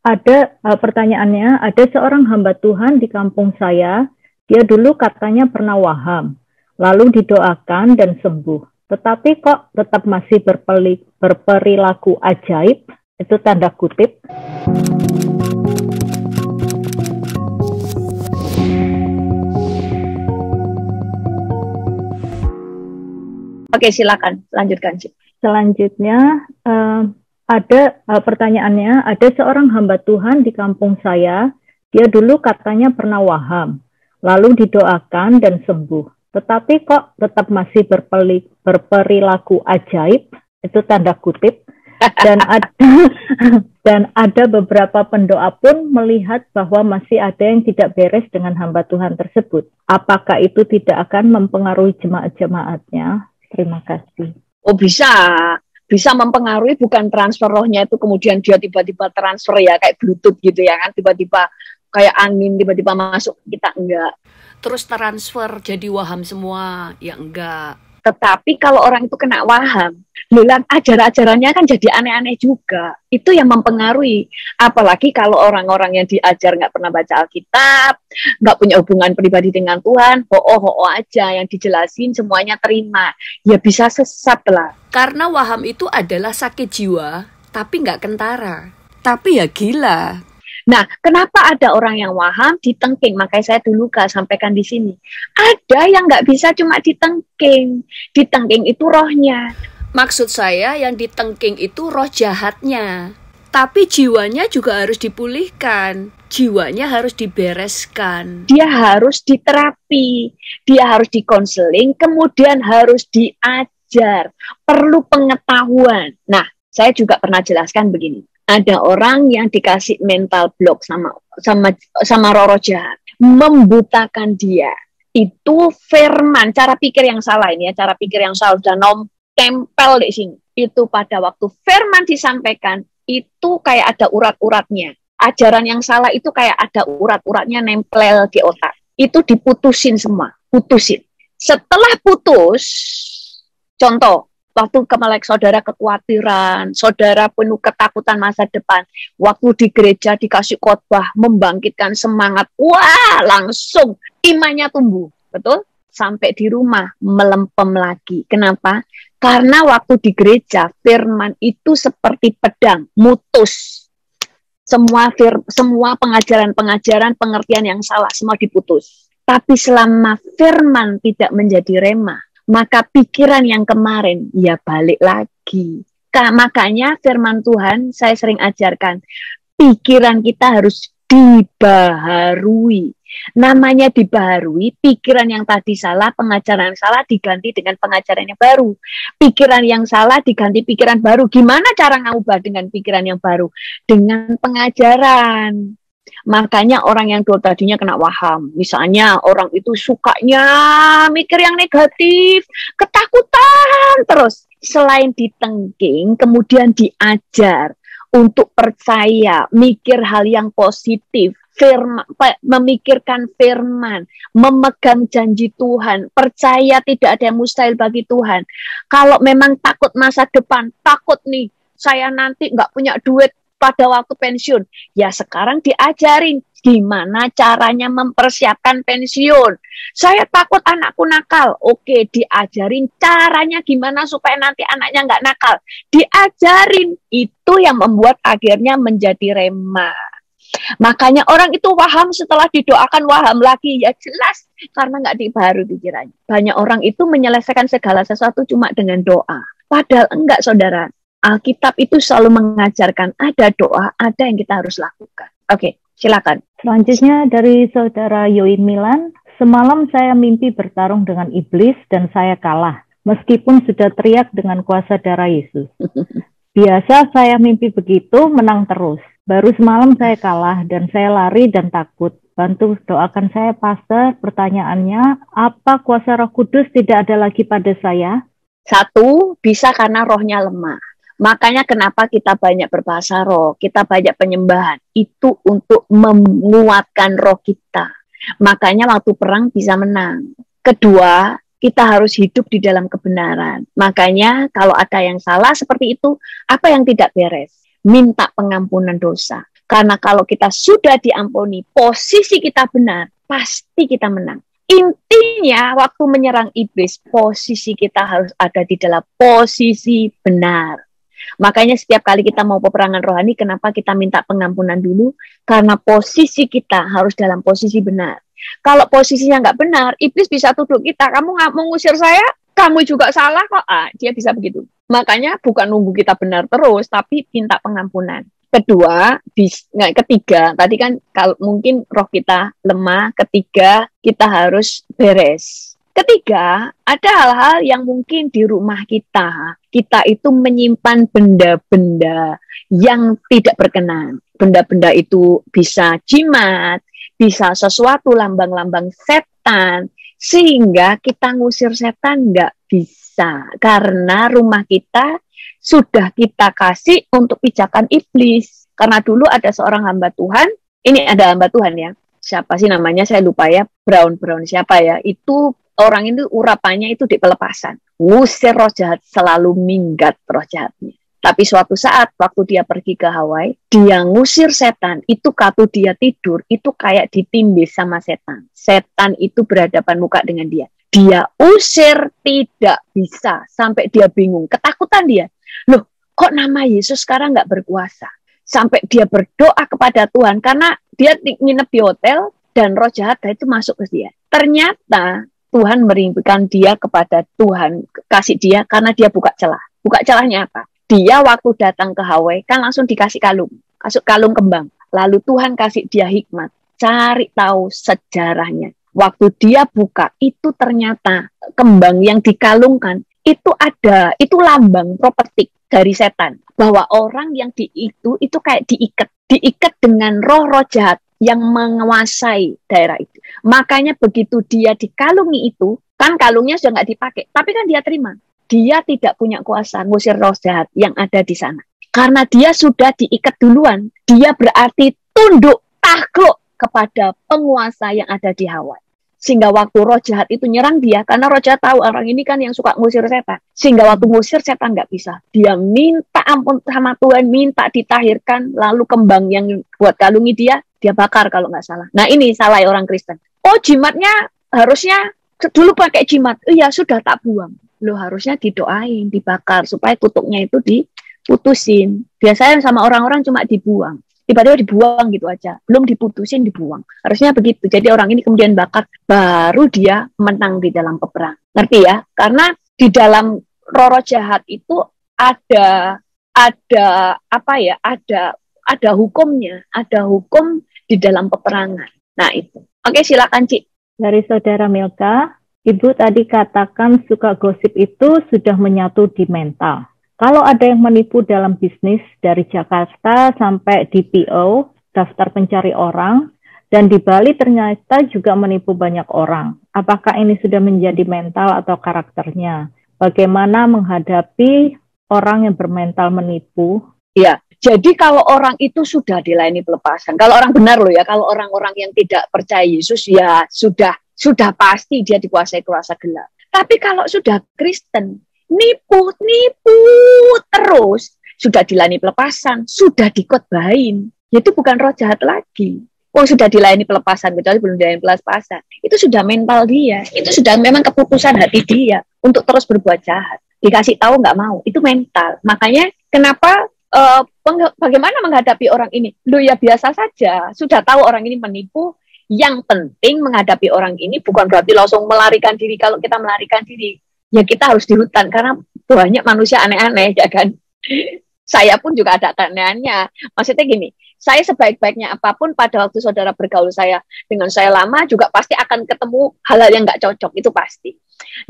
Pertanyaannya, ada seorang hamba Tuhan di kampung saya, dia dulu katanya pernah waham, lalu didoakan dan sembuh. Tetapi kok tetap masih berperilaku ajaib, itu tanda kutip. Oke, silakan lanjutkan, Cik. Selanjutnya, pertanyaannya, ada seorang hamba Tuhan di kampung saya, dia dulu katanya pernah waham, lalu didoakan dan sembuh. Tetapi kok tetap masih berperilaku ajaib, itu tanda kutip. Dan ada beberapa pendoa pun melihat bahwa masih ada yang tidak beres dengan hamba Tuhan tersebut. Apakah itu tidak akan mempengaruhi jemaat-jemaatnya? Terima kasih. Oh, bisa mempengaruhi, bukan transfer rohnya itu kemudian dia tiba-tiba transfer ya kayak Bluetooth gitu ya kan, tiba-tiba kayak angin tiba-tiba masuk, kita enggak. Terus transfer jadi waham semua, ya enggak. Tetapi kalau orang itu kena waham, ajaran-ajarannya kan jadi aneh-aneh juga. Itu yang mempengaruhi. Apalagi kalau orang-orang yang diajar nggak pernah baca Alkitab, nggak punya hubungan pribadi dengan Tuhan, ho-oh aja yang dijelasin semuanya terima. Ya bisa sesat lah. Karena waham itu adalah sakit jiwa, tapi nggak kentara. Tapi ya gila. Nah, kenapa ada orang yang waham ditengking? Makanya saya dulu sampaikan di sini. Ada yang nggak bisa cuma ditengking. Ditengking itu rohnya. Maksud saya yang ditengking itu roh jahatnya. Tapi jiwanya juga harus dipulihkan. Jiwanya harus dibereskan. Dia harus diterapi. Dia harus dikonseling. Kemudian harus diajar. Perlu pengetahuan. Nah, saya juga pernah jelaskan begini. Ada orang yang dikasih mental block sama roh jahat, membutakan dia. Itu firman, cara pikir yang salah ini ya, cara pikir yang salah sudah tempel di sini. Itu pada waktu firman disampaikan, itu kayak ada urat-uratnya. Ajaran yang salah itu kayak ada urat-uratnya nempel di otak. Itu diputusin semua, putusin. Setelah putus, contoh, waktu kemelek saudara kekhawatiran, saudara penuh ketakutan masa depan, waktu di gereja dikasih khotbah membangkitkan semangat, wah langsung imannya tumbuh, betul? Sampai di rumah melempem lagi. Kenapa? Karena waktu di gereja firman itu seperti pedang, mutus. Semua pengajaran-pengajaran, pengertian yang salah semua diputus. Tapi selama firman tidak menjadi rema, maka pikiran yang kemarin ya balik lagi. Makanya firman Tuhan saya sering ajarkan, pikiran kita harus dibaharui. Namanya dibaharui, pikiran yang tadi salah, pengajaran salah diganti dengan pengajaran yang baru. Pikiran yang salah diganti pikiran baru. Gimana cara ngubah dengan pikiran yang baru? Dengan pengajaran. Makanya orang yang dulu tadinya kena waham, misalnya orang itu sukanya mikir yang negatif, ketakutan terus. Selain ditengking, kemudian diajar untuk percaya, mikir hal yang positif, memikirkan firman, memegang janji Tuhan, percaya tidak ada yang mustahil bagi Tuhan. Kalau memang takut masa depan, takut nih, saya nanti nggak punya duit pada waktu pensiun, ya sekarang diajarin gimana caranya mempersiapkan pensiun. Saya takut anakku nakal, oke diajarin caranya gimana supaya nanti anaknya nggak nakal. Diajarin, itu yang membuat akhirnya menjadi rema. Makanya orang itu waham setelah didoakan waham lagi, ya jelas karena nggak dibaharui pikirannya. Banyak orang itu menyelesaikan segala sesuatu cuma dengan doa, padahal enggak saudara. Alkitab itu selalu mengajarkan ada doa, ada yang kita harus lakukan. Oke, silakan. Selanjutnya dari saudara Yoi Milan, semalam saya mimpi bertarung dengan iblis dan saya kalah, meskipun sudah teriak dengan kuasa darah Yesus. Biasa saya mimpi begitu, menang terus. Baru semalam saya kalah dan saya lari dan takut. Bantu doakan saya, Pastor. Pertanyaannya, apa kuasa Roh Kudus tidak ada lagi pada saya? Satu, bisa karena rohnya lemah. Makanya kenapa kita banyak berbahasa roh, kita banyak penyembahan. Itu untuk menguatkan roh kita. Makanya waktu perang bisa menang. Kedua, kita harus hidup di dalam kebenaran. Makanya kalau ada yang salah seperti itu, apa yang tidak beres? Minta pengampunan dosa. Karena kalau kita sudah diampuni, posisi kita benar, pasti kita menang. Intinya waktu menyerang iblis, posisi kita harus ada di dalam posisi benar. Makanya setiap kali kita mau peperangan rohani, kenapa kita minta pengampunan dulu? Karena posisi kita harus dalam posisi benar. Kalau posisinya nggak benar, iblis bisa tuduh kita, kamu nggak mau ngusir saya, kamu juga salah kok. Dia bisa begitu. Makanya bukan nunggu kita benar terus, tapi minta pengampunan. Ketiga, tadi kan kalau mungkin roh kita lemah, ketiga kita harus beres. Ketiga, ada hal-hal yang mungkin di rumah kita itu menyimpan benda-benda yang tidak berkenan. Benda-benda itu bisa jimat, bisa sesuatu lambang-lambang setan, sehingga kita ngusir setan nggak bisa. Karena rumah kita sudah kita kasih untuk pijakan iblis. Karena dulu ada seorang hamba Tuhan, ini ada hamba Tuhan ya, siapa sih namanya, saya lupa ya, Brown siapa ya, itu orang itu urapannya itu di pelepasan. Ngusir roh jahat, selalu minggat roh jahatnya. Tapi suatu saat waktu dia pergi ke Hawaii, dia ngusir setan, itu waktu dia tidur, itu kayak ditindih sama setan. Setan itu berhadapan muka dengan dia. Dia usir, tidak bisa, sampai dia bingung, ketakutan dia. Loh, kok nama Yesus sekarang nggak berkuasa? Sampai dia berdoa kepada Tuhan, karena dia nginep di hotel, dan roh jahat itu masuk ke dia. Ternyata Tuhan merindukan dia kepada Tuhan, kasih dia, karena dia buka celah. Buka celahnya apa? Dia waktu datang ke Hawaii, kan langsung dikasih kalung kembang. Lalu Tuhan kasih dia hikmat, cari tahu sejarahnya. Waktu dia buka, itu ternyata kembang yang dikalungkan, itu lambang properti dari setan. Bahwa orang yang itu kayak diikat dengan roh-roh jahat yang menguasai daerah itu. Makanya begitu dia dikalungi itu, kan kalungnya sudah nggak dipakai, tapi kan dia terima. Dia tidak punya kuasa ngusir roh jahat yang ada di sana. Karena dia sudah diikat duluan, dia berarti tunduk, takluk kepada penguasa yang ada di Hawaii. Sehingga waktu roh jahat itu nyerang dia, karena roh jahat tahu orang ini kan yang suka ngusir setan. Sehingga waktu ngusir setan nggak bisa. Dia minta ampun sama Tuhan, minta ditahirkan, lalu kembang yang buat kalungi dia bakar kalau nggak salah. Nah ini salah orang Kristen. Oh jimatnya harusnya dulu pakai jimat. Iya sudah tak buang. Loh harusnya didoain, dibakar supaya kutuknya itu diputusin. Biasanya sama orang-orang cuma dibuang. Tiba-tiba dibuang gitu aja. Belum diputusin, dibuang. Harusnya begitu. Jadi orang ini kemudian bakar, baru dia menang di dalam peperang. Ngerti ya? Karena di dalam roh jahat itu ada hukumnya. Ada hukum di dalam peperangan. Nah itu. Oke silakan Cik. Dari Saudara Milka, Ibu tadi katakan suka gosip itu sudah menyatu di mental. Kalau ada yang menipu dalam bisnis dari Jakarta sampai di PO, daftar pencari orang, dan di Bali ternyata juga menipu banyak orang. Apakah ini sudah menjadi mental atau karakternya? Bagaimana menghadapi orang yang bermental menipu? Ya, jadi kalau orang itu sudah dilayani pelepasan. Kalau orang benar loh ya, kalau orang-orang yang tidak percaya Yesus ya sudah pasti dia dikuasai kuasa gelap. Tapi kalau sudah Kristen, nipu terus, sudah dilayani pelepasan, sudah dikotbahin, itu bukan roh jahat lagi. Sudah dilayani pelepasan, kecuali belum dilayani pelepasan. Itu sudah mental dia, itu sudah memang keputusan hati dia untuk terus berbuat jahat. Dikasih tahu nggak mau, itu mental. Makanya kenapa bagaimana menghadapi orang ini? Loh ya biasa saja, sudah tahu orang ini menipu. Yang penting menghadapi orang ini bukan berarti langsung melarikan diri. Kalau kita melarikan diri, ya kita harus di hutan karena banyak manusia aneh-aneh, ya kan? Saya pun juga ada keanehannya. Maksudnya gini, saya sebaik-baiknya apapun pada waktu saudara bergaul dengan saya lama juga pasti akan ketemu hal-hal yang nggak cocok, itu pasti.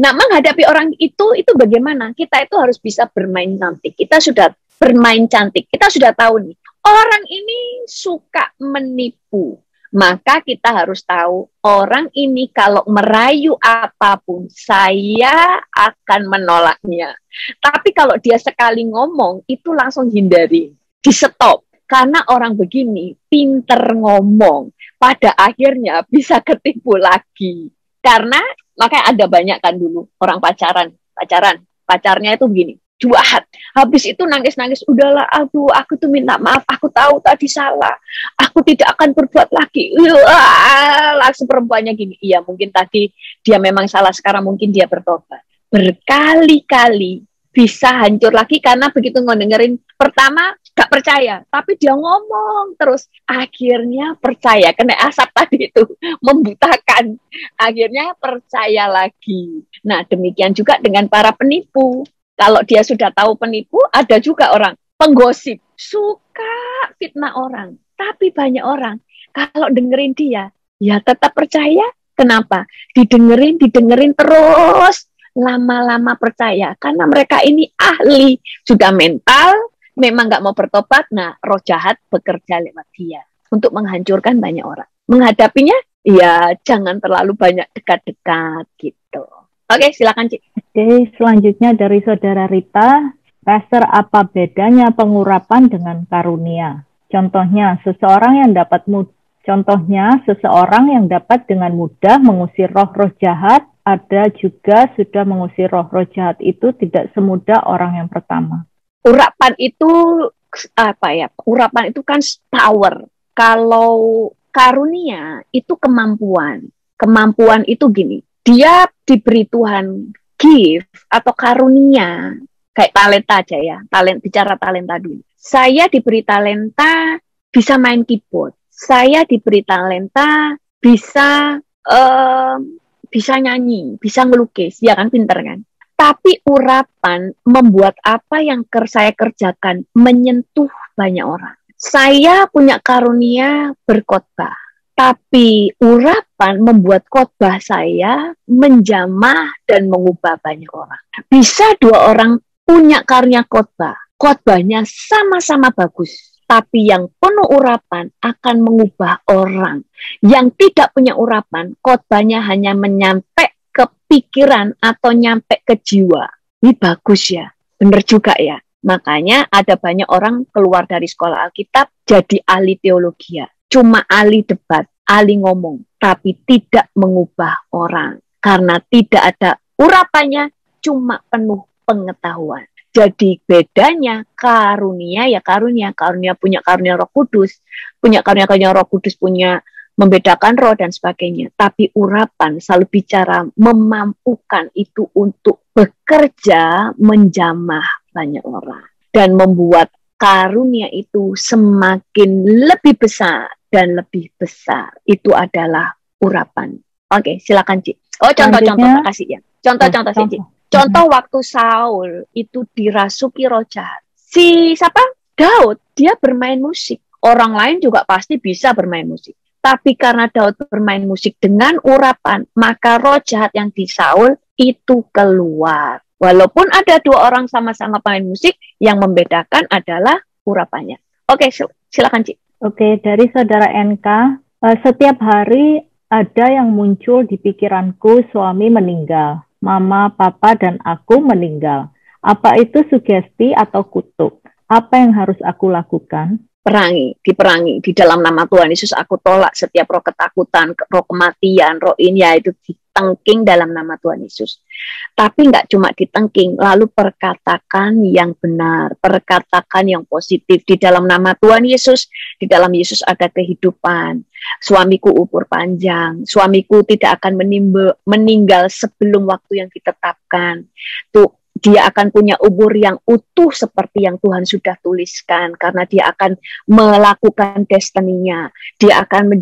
Nah, menghadapi orang itu bagaimana? Kita itu harus bisa bermain cantik. Kita sudah bermain cantik. Kita sudah tahu nih, orang ini suka menipu. Maka kita harus tahu, orang ini kalau merayu apapun, saya akan menolaknya. Tapi kalau dia sekali ngomong, itu langsung hindari, di stop. Karena orang begini, pinter ngomong, pada akhirnya bisa ketipu lagi. Karena, makanya ada banyak kan dulu, orang pacarnya itu begini, jahat. Habis itu nangis-nangis, udahlah, aduh, aku tuh minta maaf, aku tahu tadi salah, aku tidak akan berbuat lagi. Langsung perempuannya gini, iya mungkin tadi dia memang salah, sekarang mungkin dia bertobat. Berkali-kali bisa hancur lagi karena begitu ngedengerin, pertama gak percaya, tapi dia ngomong terus, akhirnya percaya, kena asap tadi itu, membutakan, akhirnya percaya lagi. Nah, demikian juga dengan para penipu. Kalau dia sudah tahu penipu, ada juga orang penggosip, suka fitnah orang. Tapi banyak orang, kalau dengerin dia, ya tetap percaya. Kenapa? Didengerin terus. Lama-lama percaya. Karena mereka ini ahli. Sudah mental, memang nggak mau bertobat. Nah, roh jahat bekerja lewat dia. Untuk menghancurkan banyak orang. Menghadapinya, ya jangan terlalu banyak dekat-dekat gitu. Oke, silakan Cik. Oke, selanjutnya dari Saudara Rita, Pastor, apa bedanya pengurapan dengan karunia? Contohnya, seseorang yang dapat dengan mudah mengusir roh-roh jahat, ada juga sudah mengusir roh-roh jahat itu tidak semudah orang yang pertama. Urapan itu Urapan itu kan power. Kalau karunia itu kemampuan. Kemampuan itu gini. Dia diberi Tuhan gift atau karunia, kayak talenta aja ya, bicara talenta dulu. Saya diberi talenta bisa main keyboard, saya diberi talenta bisa nyanyi, bisa ngelukis, ya kan, pinter kan. Tapi urapan membuat apa yang saya kerjakan menyentuh banyak orang. Saya punya karunia berkhotbah. Tapi urapan membuat khotbah saya menjamah dan mengubah banyak orang. Bisa dua orang punya karunia khotbah, khotbahnya sama-sama bagus, tapi yang penuh urapan akan mengubah orang. Yang tidak punya urapan, khotbahnya hanya menyampai ke pikiran atau nyampe ke jiwa. Ini bagus ya, benar juga ya. Makanya ada banyak orang keluar dari sekolah Alkitab jadi ahli teologi ya. Cuma ahli debat, ahli ngomong, tapi tidak mengubah orang. Karena tidak ada urapannya, cuma penuh pengetahuan. Jadi bedanya karunia punya karunia Roh Kudus, punya karunia Roh Kudus, punya membedakan roh dan sebagainya. Tapi urapan selalu bicara memampukan itu untuk bekerja menjamah banyak orang. Dan membuat karunia itu semakin lebih besar dan lebih besar. Itu adalah urapan. Oke, silakan Cik. Oh, contoh-contoh, makasih ya. Contoh-contoh sih, Cik. Contoh waktu Saul itu dirasuki roh jahat. Siapa? Daud, dia bermain musik. Orang lain juga pasti bisa bermain musik. Tapi karena Daud bermain musik dengan urapan, maka roh jahat yang di Saul itu keluar. Walaupun ada dua orang sama-sama main musik, yang membedakan adalah urapannya. Oke, silakan Cik. Oke, dari Saudara NK, setiap hari ada yang muncul di pikiranku, suami meninggal, mama, papa, dan aku meninggal. Apa itu sugesti atau kutuk? Apa yang harus aku lakukan? Diperangi. Di dalam nama Tuhan Yesus aku tolak setiap roh ketakutan, roh kematian, roh ini, ya itu ditengking dalam nama Tuhan Yesus. Tapi nggak cuma ditengking, lalu perkatakan yang benar, perkatakan yang positif. Di dalam nama Tuhan Yesus, di dalam Yesus ada kehidupan. Suamiku umur panjang, suamiku tidak akan meninggal sebelum waktu yang ditetapkan. Tuh, dia akan punya umur yang utuh seperti yang Tuhan sudah tuliskan, karena dia akan melakukan destininya. Dia akan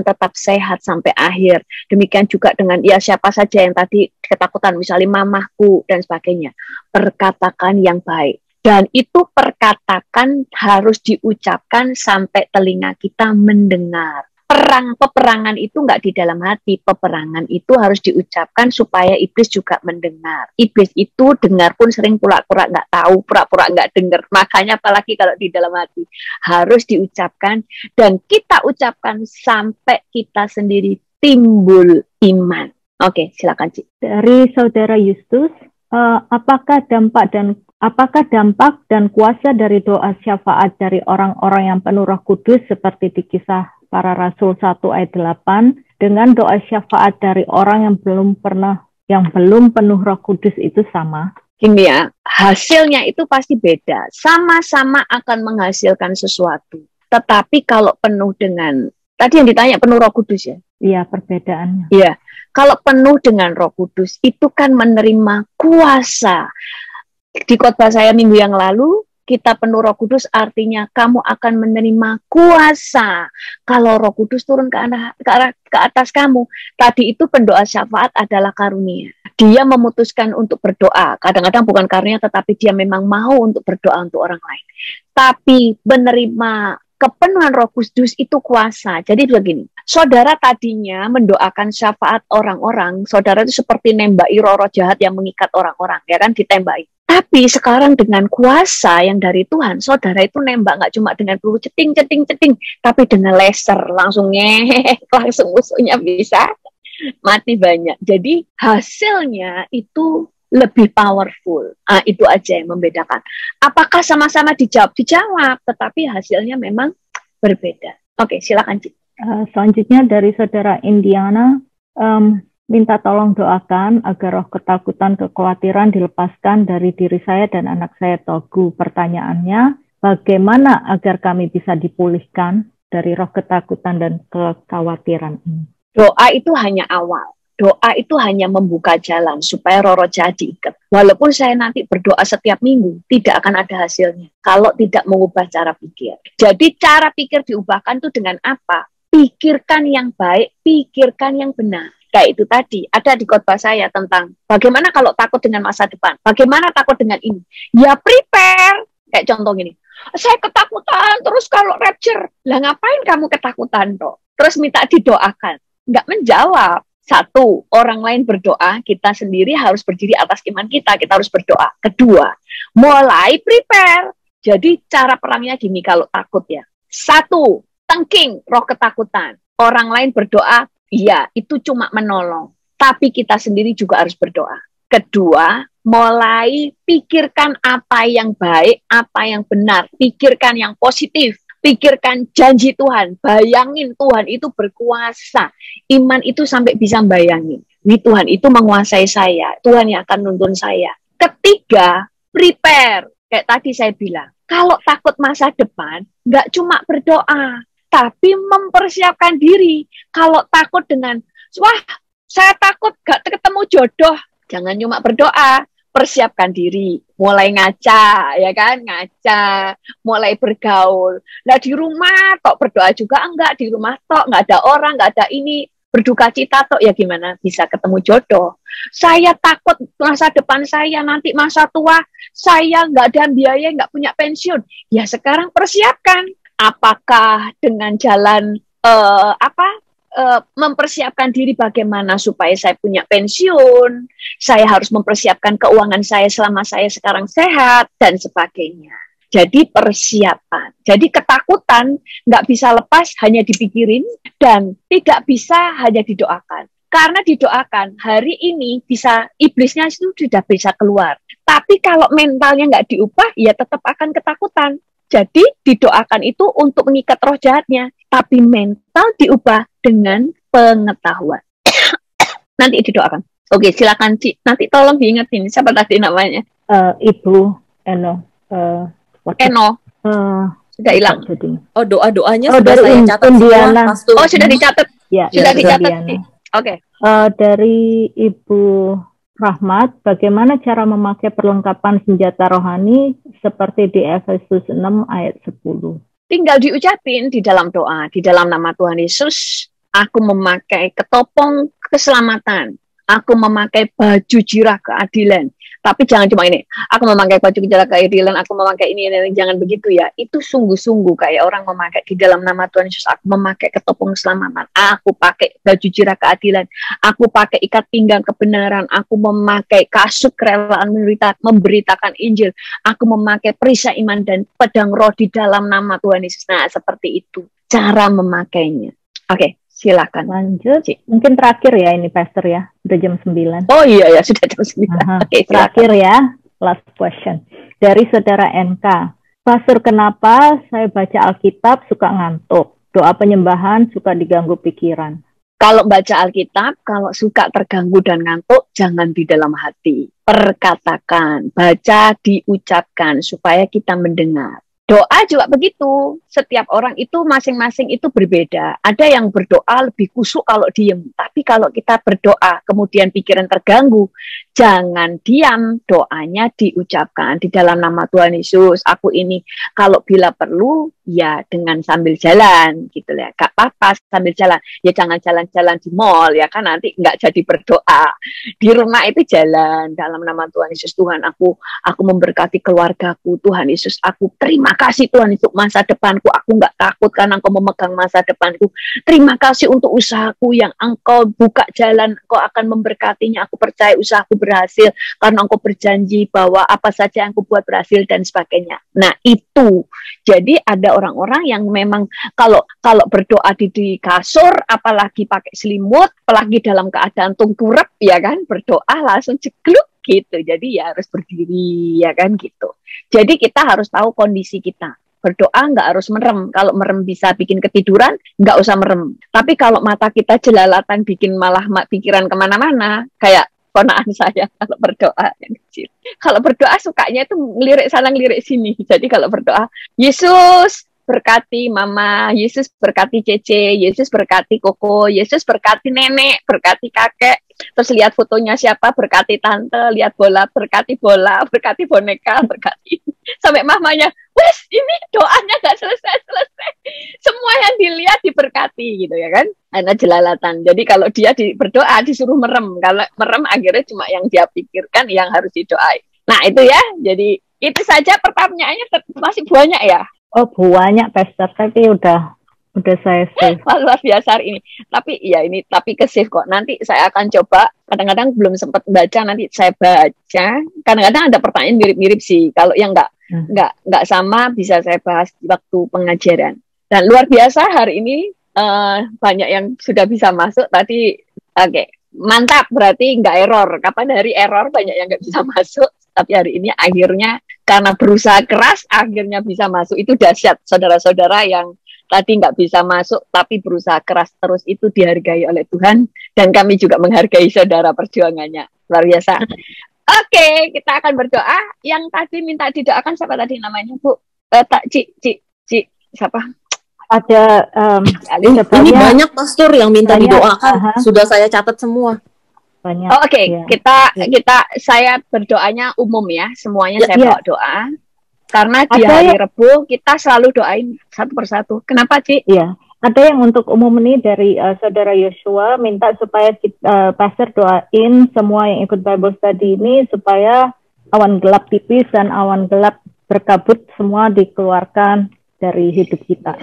tetap sehat sampai akhir. Demikian juga dengan siapa saja yang tadi ketakutan, misalnya mamahku dan sebagainya. Perkatakan yang baik. Dan itu perkatakan harus diucapkan sampai telinga kita mendengar. Peperangan itu nggak di dalam hati, peperangan itu harus diucapkan supaya iblis juga mendengar. Iblis itu dengar pun sering pura-pura nggak tahu, pura-pura nggak dengar. Makanya apalagi kalau di dalam hati harus diucapkan, dan kita ucapkan sampai kita sendiri timbul iman. Oke, silakan Cik. Dari Saudara Justus, apakah dampak dan kuasa dari doa syafaat dari orang-orang yang penuh Roh Kudus seperti di Kisah Para Rasul 1 ayat 8 dengan doa syafaat dari orang yang belum penuh Roh Kudus itu sama? Gini ya, hasilnya itu pasti beda. Sama-sama akan menghasilkan sesuatu. Tetapi kalau penuh dengan, tadi yang ditanya penuh Roh Kudus ya? Iya, perbedaannya. Iya, kalau penuh dengan Roh Kudus, itu kan menerima kuasa. Di khotbah saya minggu yang lalu, kita penuh Roh Kudus artinya kamu akan menerima kuasa. Kalau Roh Kudus turun ke atas kamu. Tadi itu pendoa syafaat adalah karunia. Dia memutuskan untuk berdoa. Kadang-kadang bukan karunia, tetapi dia memang mau untuk berdoa untuk orang lain. Tapi menerima kepenuhan Roh Kudus itu kuasa. Jadi begini, saudara tadinya mendoakan syafaat orang-orang, saudara itu seperti nembaki roh-roh jahat yang mengikat orang-orang, ya kan, ditembaki. Tapi sekarang dengan kuasa yang dari Tuhan, saudara itu nembak nggak cuma dengan peluru ceting, tapi dengan laser langsung langsung musuhnya bisa mati banyak. Jadi hasilnya itu lebih powerful. Itu aja yang membedakan. Apakah sama-sama dijawab? Dijawab, tetapi hasilnya memang berbeda. Oke, silakan Cik. Selanjutnya dari saudara Indiana, minta tolong doakan agar roh ketakutan, kekhawatiran dilepaskan dari diri saya dan anak saya Togu. Pertanyaannya, bagaimana agar kami bisa dipulihkan dari roh ketakutan dan kekhawatiran ini? Doa itu hanya awal. Doa itu hanya membuka jalan supaya roh-roh jahat diikat. Walaupun saya nanti berdoa setiap minggu, tidak akan ada hasilnya kalau tidak mengubah cara pikir. Jadi cara pikir diubahkan itu dengan apa? Pikirkan yang baik, pikirkan yang benar. Kayak itu tadi, ada di khotbah saya tentang bagaimana kalau takut dengan masa depan, bagaimana takut dengan ini. Ya prepare, kayak contoh gini, saya ketakutan terus kalau rapture, lah ngapain kamu ketakutan toh? Terus minta didoakan, nggak menjawab. Satu, orang lain berdoa, kita sendiri harus berdiri atas iman kita harus berdoa. Kedua, mulai prepare. Jadi cara perangnya gini kalau takut ya. Satu, tengking roh ketakutan. Orang lain berdoa, iya, itu cuma menolong. Tapi kita sendiri juga harus berdoa. Kedua, mulai pikirkan apa yang baik, apa yang benar. Pikirkan yang positif. Pikirkan janji Tuhan. Bayangin Tuhan itu berkuasa. Iman itu sampai bisa bayangin. Ini Tuhan itu menguasai saya. Tuhan yang akan nuntun saya. Ketiga, prepare. Kayak tadi saya bilang. Kalau takut masa depan, nggak cuma berdoa. Tapi mempersiapkan diri. Kalau takut dengan, wah, saya takut gak ketemu jodoh. Jangan cuma berdoa, persiapkan diri. Mulai ngaca, ya kan? Ngaca, mulai bergaul. Nah di rumah, tok berdoa juga enggak. Di rumah tok, nggak ada orang, nggak ada ini. Berduka cita tok, ya gimana bisa ketemu jodoh. Saya takut masa depan saya, nanti masa tua, saya nggak ada biaya, nggak punya pensiun. Ya sekarang persiapkan. Apakah dengan jalan mempersiapkan diri bagaimana supaya saya punya pensiun, saya harus mempersiapkan keuangan saya selama saya sekarang sehat, dan sebagainya. Jadi persiapan. Jadi ketakutan nggak bisa lepas hanya dipikirin, dan tidak bisa hanya didoakan. Karena didoakan, hari ini bisa iblisnya itu sudah bisa keluar. Tapi kalau mentalnya nggak diubah, ya tetap akan ketakutan. Jadi didoakan itu untuk mengikat roh jahatnya, tapi mental diubah dengan pengetahuan. Nanti didoakan. Oke, silakan Ci. Nanti tolong diingetin siapa tadi namanya. Ibu Eno. Eno. Sudah hilang. Oh, doa-doanya sudah saya catat semua. Oh, sudah dicatat. Ya, sudah dicatat. Oke. Dari Ibu Rahmat, bagaimana cara memakai perlengkapan senjata rohani seperti di Efesus 6 ayat 10? Tinggal diucapin di dalam doa, di dalam nama Tuhan Yesus, aku memakai ketopong keselamatan, aku memakai baju jirah keadilan. Tapi jangan cuma ini, aku memakai baju jirah keadilan, aku memakai ini, jangan begitu ya. Itu sungguh-sungguh kayak orang memakai di dalam nama Tuhan Yesus, aku memakai ketopong keselamatan, aku pakai baju jirah keadilan, aku pakai ikat pinggang kebenaran, aku memakai kasut kerelaan memberitakan Injil, aku memakai perisai iman dan pedang roh di dalam nama Tuhan Yesus. Nah, seperti itu cara memakainya. Oke. Silakan. Lanjut. Mungkin terakhir ya ini Pastor ya. Sudah jam 9. Oh iya ya, sudah jam 9. Oke, terakhir ya. Last question. Dari Saudara NK. Pastor, kenapa saya baca Alkitab suka ngantuk? Doa penyembahan suka diganggu pikiran. Kalau baca Alkitab, kalau suka terganggu dan ngantuk, jangan di dalam hati. Perkatakan, baca, diucapkan, supaya kita mendengar. Doa juga begitu. Setiap orang itu masing-masing itu berbeda. Ada yang berdoa lebih kusuk kalau diem. Tapi kalau kita berdoa, kemudian pikiran terganggu, jangan diam, doanya diucapkan. Di dalam nama Tuhan Yesus, aku ini kalau bila perlu, ya dengan sambil jalan. Gitu ya. Gak apa-apa sambil jalan. Ya jangan jalan-jalan di mall, ya kan nanti nggak jadi berdoa. Di rumah itu jalan. Dalam nama Tuhan Yesus, Tuhan aku memberkati keluargaku. Tuhan Yesus, aku terima kasih Tuhan untuk masa depanku. Aku nggak takut karena Engkau memegang masa depanku. Terima kasih untuk usahaku yang Engkau buka jalan. Engkau akan memberkatinya. Aku percaya usahaku berhasil karena Engkau berjanji bahwa apa saja yang aku buat berhasil dan sebagainya. Nah itu. Jadi ada orang-orang yang memang kalau berdoa di kasur, apalagi pakai selimut, apalagi dalam keadaan tengkurap, ya kan, berdoa langsung cegluk gitu. Jadi ya harus berdiri, ya kan gitu. Jadi kita harus tahu kondisi kita. Berdoa nggak harus merem. Kalau merem bisa bikin ketiduran, nggak usah merem. Tapi kalau mata kita jelalatan bikin malah pikiran kemana-mana, kayak ponakan saya kalau berdoa yang kecil. Kalau berdoa sukanya itu ngelirik sana ngelirik sini. Jadi kalau berdoa, Yesus berkati mama, Yesus berkati Cece, Yesus berkati Koko, Yesus berkati nenek, berkati kakek. Terus lihat fotonya siapa, berkati tante, lihat bola, berkati boneka, berkati. Sampai mamanya, wes ini doanya gak selesai-selesai. Semua yang dilihat diberkati gitu ya kan. Karena jelalatan. Jadi kalau dia berdoa disuruh merem. Kalau merem akhirnya cuma yang dia pikirkan yang harus didoain. Nah itu ya, jadi itu saja pertanyaannya masih banyak ya. Oh banyak Pastor, tapi udah saya save. Luar biasa hari ini. Tapi ke save kok. Nanti saya akan coba. Kadang-kadang belum sempat baca, nanti saya baca. Kadang-kadang ada pertanyaan mirip-mirip sih. Kalau yang nggak sama bisa saya bahas di waktu pengajaran. Dan luar biasa hari ini banyak yang sudah bisa masuk. Tadi mantap, berarti nggak error. Kapan hari error banyak yang nggak bisa masuk. Tapi hari ini akhirnya karena berusaha keras akhirnya bisa masuk. Itu dahsyat saudara-saudara yang tadi nggak bisa masuk tapi berusaha keras terus, itu dihargai oleh Tuhan dan kami juga menghargai saudara perjuangannya. Luar biasa. Oke, kita akan berdoa. Yang tadi minta didoakan siapa tadi namanya Bu? Cik siapa? Ada ini banyak pastor yang minta didoakan. Sudah saya catat semua. Banyak. Oke, kita saya berdoanya umum ya, semuanya saya bawa doa. Karena di hari Rebu kita selalu doain satu persatu. Kenapa, Ci? Iya, ada yang untuk umum ini dari Saudara Yosua minta supaya Pastor doain semua yang ikut Bible Study ini supaya awan gelap tipis dan awan gelap berkabut semua dikeluarkan dari hidup kita.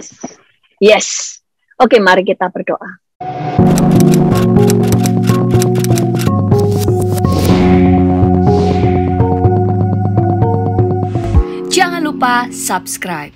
Yes. Oke, mari kita berdoa. Jangan lupa subscribe.